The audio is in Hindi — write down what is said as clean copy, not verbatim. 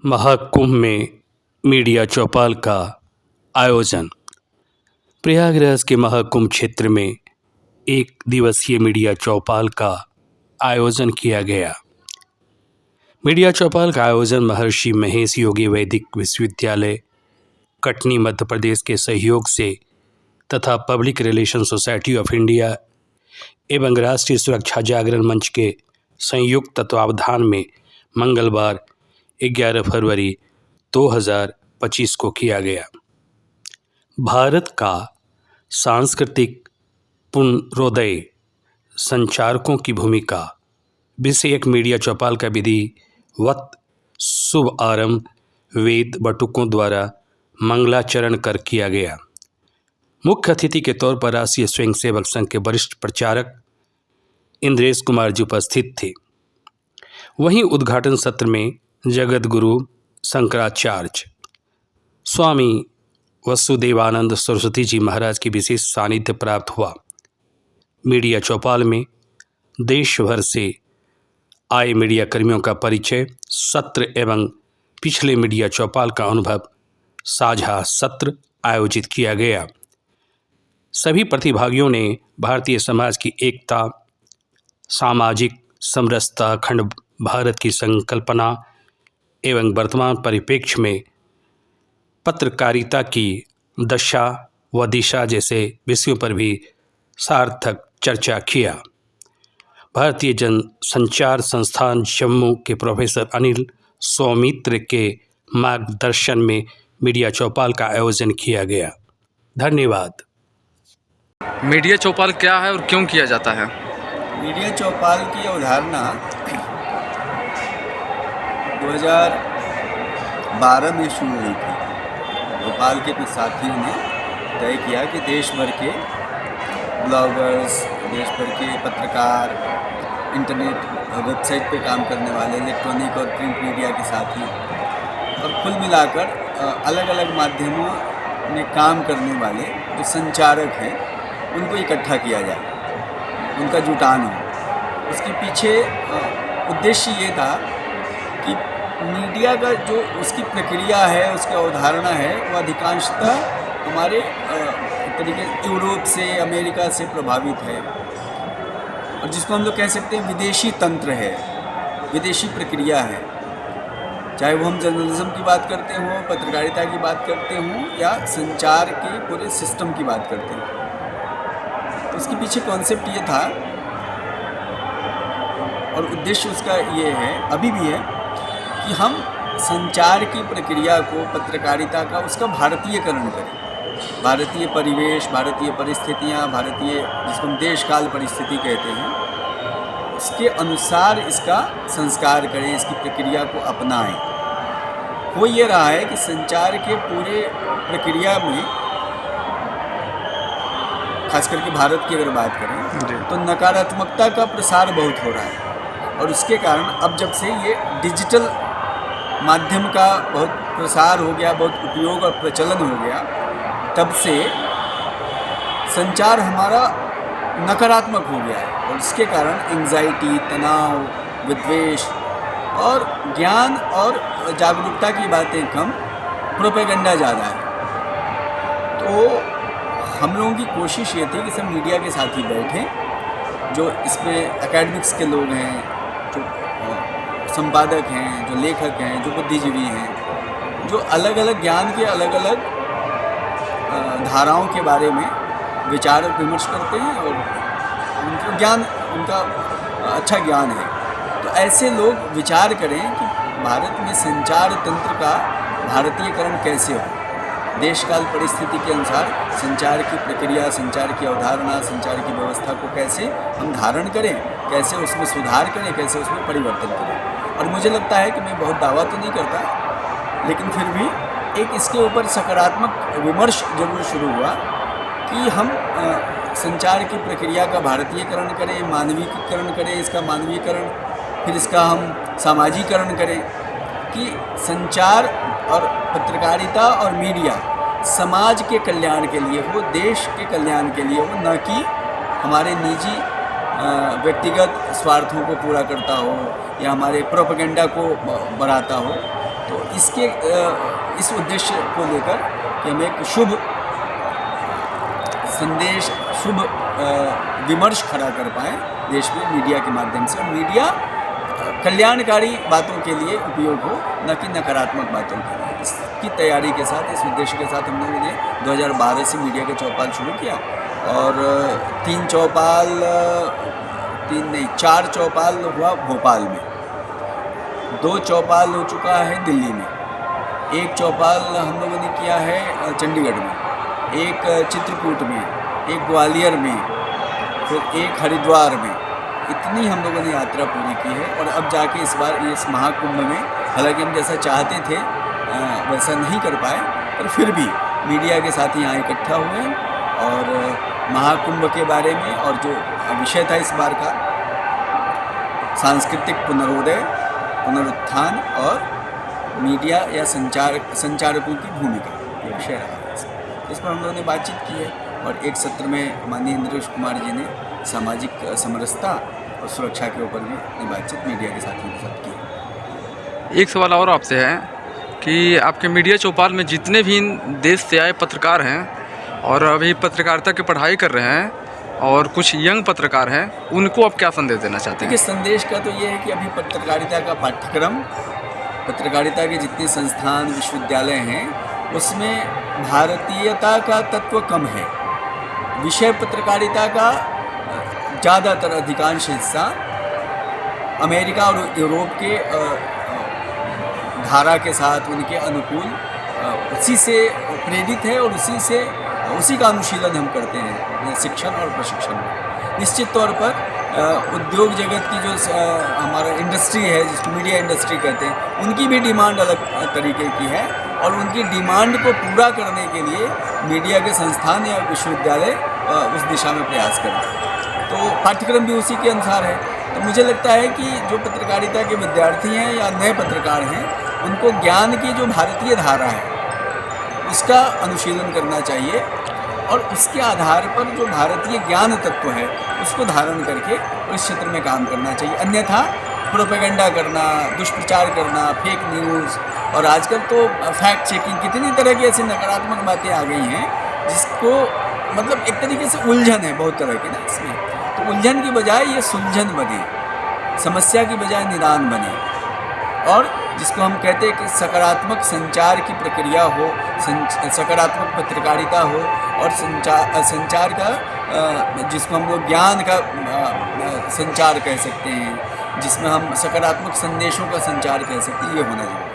महाकुंभ में मीडिया चौपाल का आयोजन। प्रयागराज के महाकुंभ क्षेत्र में एक दिवसीय मीडिया चौपाल का आयोजन किया गया। मीडिया चौपाल का आयोजन महर्षि महेश योगी वैदिक विश्वविद्यालय कटनी मध्य प्रदेश के सहयोग से तथा public relation society of India एवं राष्ट्रीय सुरक्षा जागरण मंच के संयुक्त तत्वावधान में मंगलवार 11 फरवरी 2025 को किया गया। भारत का सांस्कृतिक पुनरोदय, संचारकों की भूमिका विषयक मीडिया चौपाल का विधिवत शुभ आरंभ वेद बटुकों द्वारा मंगलाचरण कर किया गया। मुख्य अतिथि के तौर पर राष्ट्रीय स्वयंसेवक संघ के वरिष्ठ प्रचारक इंद्रेश कुमार जी उपस्थित थे। वहीं उद्घाटन सत्र में जगत गुरु शंकराचार्य स्वामी वसुदेवानंद सरस्वती जी महाराज की विशेष सानिध्य प्राप्त हुआ। मीडिया चौपाल में देश भर से आए मीडिया कर्मियों का परिचय सत्र एवं पिछले मीडिया चौपाल का अनुभव साझा सत्र आयोजित किया गया। सभी प्रतिभागियों ने भारतीय समाज की एकता, सामाजिक समरसता, अखंड भारत की संकल्पना एवं वर्तमान परिप्रेक्ष्य में पत्रकारिता की दशा व दिशा जैसे विषयों पर भी सार्थक चर्चा किया। भारतीय जन संचार संस्थान जम्मू के प्रोफेसर अनिल सौमित्र के मार्गदर्शन में मीडिया चौपाल का आयोजन किया गया। धन्यवाद। मीडिया चौपाल क्या है और क्यों किया जाता है? मीडिया चौपाल की अवधारणा 2012 में शुरू हुई थी। भोपाल के कुछ साथियों ने तय किया कि देश भर के ब्लॉगर्स, देश भर के पत्रकार, इंटरनेट वेबसाइट पे काम करने वाले, इलेक्ट्रॉनिक और प्रिंट मीडिया के साथी और कुल मिलाकर अलग अलग माध्यमों में काम करने वाले जो संचारक हैं उनको इकट्ठा किया जाए, उनका जुटान हो। उसके पीछे उद्देश्य ये था कि मीडिया का जो उसकी प्रक्रिया है, उसकी अवधारणा है, वो अधिकांशतः हमारे तरीके यूरोप से, अमेरिका से प्रभावित है और जिसको हम लोग कह सकते हैं विदेशी तंत्र है, विदेशी प्रक्रिया है। चाहे वो हम जर्नलिज्म की बात करते हों, पत्रकारिता की बात करते हों या संचार के पूरे सिस्टम की बात करते हों। तो उसके पीछे कॉन्सेप्ट ये था और उद्देश्य उसका ये है, अभी भी है, कि हम संचार की प्रक्रिया को, पत्रकारिता का, उसका भारतीयकरण करें। भारतीय परिवेश, भारतीय परिस्थितियाँ, भारतीय जिसको हम देश काल परिस्थिति कहते हैं, उसके अनुसार इसका संस्कार करें, इसकी प्रक्रिया को अपनाएं। हो ये रहा है कि संचार के पूरे प्रक्रिया में, खास करके भारत की अगर बात करें तो नकारात्मकता का प्रसार बहुत हो रहा है और उसके कारण अब जब से ये डिजिटल माध्यम का बहुत प्रसार हो गया, बहुत उपयोग और प्रचलन हो गया, तब से संचार हमारा नकारात्मक हो गया है और इसके कारण एंग्जाइटी, तनाव, विद्वेष और ज्ञान और जागरूकता की बातें कम, प्रोपेगेंडा ज़्यादा है। तो हम लोगों की कोशिश ये थी कि सब मीडिया के साथ ही बैठें, जो इसमें एकेडमिक्स के लोग हैं, जो संपादक हैं, जो लेखक हैं, जो बुद्धिजीवी हैं, जो अलग अलग ज्ञान के अलग अलग धाराओं के बारे में विचार विमर्श करते हैं और उनका ज्ञान, उनका अच्छा ज्ञान है। तो ऐसे लोग विचार करें कि भारत में संचार तंत्र का भारतीयकरण कैसे हो, देश काल परिस्थिति के अनुसार संचार की प्रक्रिया, संचार की अवधारणा, संचार की व्यवस्था को कैसे हम धारण करें, कैसे उसमें सुधार करें, कैसे उसमें परिवर्तन करें। और मुझे लगता है कि मैं बहुत दावा तो नहीं करता, लेकिन फिर भी एक इसके ऊपर सकारात्मक विमर्श जरूर शुरू हुआ कि हम संचार की प्रक्रिया का भारतीयकरण करें, मानवीकरण करें, इसका मानवीकरण, फिर इसका हम सामाजिकरण करें कि संचार और पत्रकारिता और मीडिया समाज के कल्याण के लिए हो, देश के कल्याण के लिए हो, न कि हमारे निजी व्यक्तिगत स्वार्थों को पूरा करता हो या हमारे प्रोपेगेंडा को बढ़ाता हो। तो इस उद्देश्य को लेकर कि हम एक शुभ संदेश, शुभ विमर्श खड़ा कर पाएँ देश में मीडिया के माध्यम से, और मीडिया कल्याणकारी बातों के लिए उपयोग हो, न कि नकारात्मक बातों के लिए। इसकी तैयारी के साथ, इस उद्देश्य के साथ हम लोगों ने 2012 से मीडिया के चौपाल शुरू किया, और 4 चौपाल हुआ भोपाल में, 2 चौपाल हो चुका है दिल्ली में, 1 चौपाल हम लोगों ने किया है चंडीगढ़ में, 1 चित्रकूट में, 1 ग्वालियर में, फिर 1 हरिद्वार में। इतनी हम लोगों ने यात्रा पूरी की है, और अब जाके इस बार इस महाकुंभ में, हालांकि हम जैसा चाहते थे वैसा नहीं कर पाए, पर फिर भी मीडिया के साथ यहाँ इकट्ठा हुए हैं, और महाकुंभ के बारे में, और जो विषय था इस बार का सांस्कृतिक पुनरोदय, पुनरुत्थान और मीडिया या संचारकों की भूमिका, ये विषय रहा है। इस पर हम लोगों ने बातचीत की है, और एक सत्र में माननीय इंद्रेश कुमार जी ने सामाजिक समरसता और सुरक्षा के ऊपर भी अपनी बातचीत मीडिया के साथियों के साथ की है। एक सवाल और आपसे है कि आपके मीडिया चौपाल में जितने भी देश से आए पत्रकार हैं और अभी पत्रकारिता की पढ़ाई कर रहे हैं, और कुछ यंग पत्रकार हैं, उनको आप क्या संदेश देना चाहते हैं? देखिए, संदेश का तो ये है कि अभी पत्रकारिता का पाठ्यक्रम, पत्रकारिता के जितने संस्थान विश्वविद्यालय हैं, उसमें भारतीयता का तत्व कम है। विषय पत्रकारिता का ज़्यादातर अधिकांश हिस्सा अमेरिका और यूरोप के धारा के साथ, उनके अनुकूल उसी से प्रेरित है, और उसी का अनुशीलन हम करते हैं शिक्षण और प्रशिक्षण में। निश्चित तौर पर उद्योग जगत की जो हमारा इंडस्ट्री है, जिसको मीडिया इंडस्ट्री कहते हैं, उनकी भी डिमांड अलग तरीके की है, और उनकी डिमांड को पूरा करने के लिए मीडिया के संस्थान या विश्वविद्यालय उस दिशा में प्रयास करते हैं। तो पाठ्यक्रम भी उसी के अनुसार है। तो मुझे लगता है कि जो पत्रकारिता के विद्यार्थी हैं या नए पत्रकार हैं, उनको ज्ञान की जो भारतीय धारा है उसका अनुशीलन करना चाहिए, और उसके आधार पर जो भारतीय ज्ञान तत्व है उसको धारण करके उस क्षेत्र में काम करना चाहिए। अन्यथा प्रोपेगेंडा करना, दुष्प्रचार करना, फेक न्यूज़, और आजकल तो फैक्ट चेकिंग, कितनी तरह की ऐसी नकारात्मक बातें आ गई हैं जिसको मतलब एक तरीके से उलझन है बहुत तरह की ना इसमें। तो उलझन की बजाय ये सुलझन बने, समस्या की बजाय निदान बने, और जिसको हम कहते हैं कि सकारात्मक संचार की प्रक्रिया हो, सकारात्मक पत्रकारिता हो, और संचार का जिसको हम लोग ज्ञान का संचार कह सकते हैं, जिसमें हम सकारात्मक संदेशों का संचार कह सकते हैं, ये होना चाहिए।